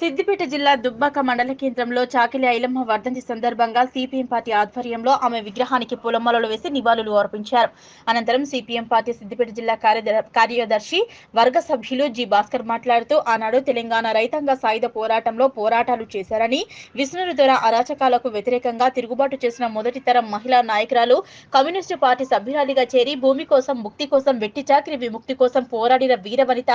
సిద్దిపేట జిల్లా దుబ్బాక మండల కేంద్రంలో చాకిలి ఐలమ్మ వర్ధంతి సందర్భంగా సిపిఎం పార్టీ ఆధ్వర్యంలో ఆమె విగ్రహానికి పూలమాలలు వేసి నివాళులు అర్పించారు. అనంతరం సిపిఎం పార్టీ సిద్దిపేట జిల్లా కార్యదర్శి వర్గ సభ్యులు జి భాస్కర్ మాట్లాడుతూ ఆనాడు తెలంగాణ రైతాంగ సాయుధ పోరాటంలో పోరాటాలు చేశారని, విష్ణుని ద్వారా అరాచకాలకు వ్యతిరేకంగా తిరుగుబాటు చేసిన మొదటి తరం మహిళా నాయకురాలు, కమ్యూనిస్టు పార్టీ సభ్యురాలిగా చేరి భూమి కోసం, ముక్తి కోసం, వెట్టి చాకిరి విముక్తి కోసం పోరాడిన వీరవనిత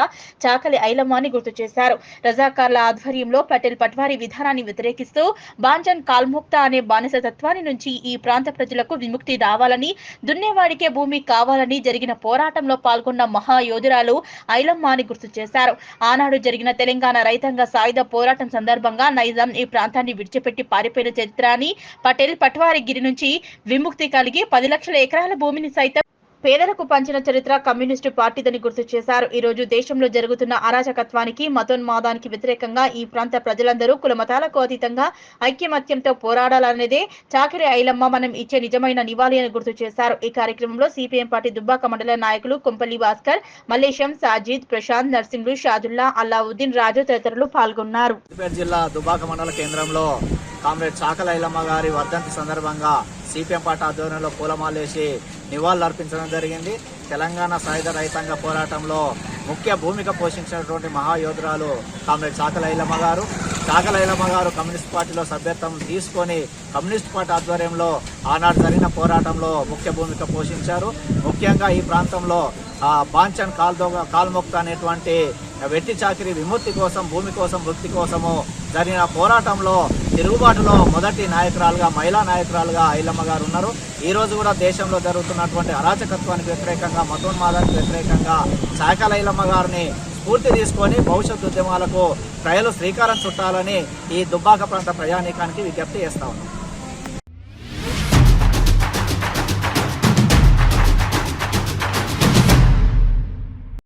చాకలి ఐలమ్మ అని గుర్తు చేశారు. రజాకార్ల ఆధ్వర్యంలో పటేల్ పట్వారీ విధానాన్ని వ్యతిరేకిస్తూ బాంచన్ కాల్ముక్త అనే బానిసతత్వాన్ని నుంచి ఈ ప్రాంత ప్రజలకు విముక్తి రావాలని, దున్నేవాడికే భూమి కావాలని జరిగిన పోరాటంలో పాల్గొన్న మహాయోధురాలు ఐలమ్మ అని గుర్తు చేశారు. ఆనాడు జరిగిన తెలంగాణ రైతాంగ సాయుధ పోరాటం సందర్భంగా నైజాం ఈ ప్రాంతాన్ని విడిచిపెట్టి పారిపోయిన చరిత్ర అని, పటేల్ పట్వారీ గిరి నుంచి విముక్తి కలిగి 10 లక్షల ఎకరాల భూమిని సైతం పేదలకు పంచిన చరిత్ర కమ్యూనిస్టు పార్టీదని గుర్తు చేశారు. ఈ రోజు దేశంలో జరుగుతున్న అరాచకత్వానికి, మతోన్మాదానికి వ్యతిరేకంగా ఈ ప్రాంత ప్రజలందరూ కులమతాలకు అతీతంగా ఐక్యమత్యంతో పోరాడాలనేదే చాకిరి ఐలమ్మ మనం ఇచ్చే నిజమైన నివాళి అని గుర్తు చేశారు. ఈ కార్యక్రమంలో సిపిఎం పార్టీ దుబ్బాక మండల నాయకులు కొంపల్లి భాస్కర్, మల్లేశం, సాజిద్, ప్రశాంత్, నర్సింహులు, షాదుల్లా, అల్లావుద్దీన్ రాజు తదితరులు పాల్గొన్నారు. జిల్లా దుబ్బాక మండల కేంద్రంలో కామ్రేడ్ చాకలి ఐలమ్మ గారి వర్ధంతి సందర్భంగా సిపిఎం పార్టీ ఆధ్వర్యంలో పూలమాలేసి నివాళులు అర్పించడం జరిగింది. తెలంగాణ సాయుధ రైతాంగ పోరాటంలో ముఖ్య భూమిక పోషించినటువంటి మహాయోధురాలు కామ్రేడ్ చాకలి ఐలమ్మ గారు. చాకలి ఐలమ్మ గారు కమ్యూనిస్ట్ పార్టీలో సభ్యత్వం తీసుకొని కమ్యూనిస్ట్ పార్టీ ఆధ్వర్యంలో ఆనాడు జరిగిన పోరాటంలో ముఖ్య భూమిక పోషించారు. ముఖ్యంగా ఈ ప్రాంతంలో బాంచన్ కాల్ముక్త అనేటువంటి వెట్టి చాకిరి విముక్తి కోసం, భూమి కోసం, భక్తి కోసము జరిగిన పోరాటంలో తిరుగుబాటులో మొదటి నాయకురాలుగా, మహిళా నాయకురాలుగా ఐలమ్మ గారు ఉన్నారు. ఈ రోజు కూడా దేశంలో జరుగుతున్నటువంటి అరాచకత్వానికి వ్యతిరేకంగా, మతోన్మాదానికి వ్యతిరేకంగా చాకలి ఐలమ్మ గారిని స్ఫూర్తి తీసుకొని భవిష్యత్ ఉద్యమాలకు ప్రజలు శ్రీకారం చుట్టాలని ఈ దుబ్బాక ప్రాంత ప్రజానీకానికి విజ్ఞప్తి చేస్తా ఉన్నాం.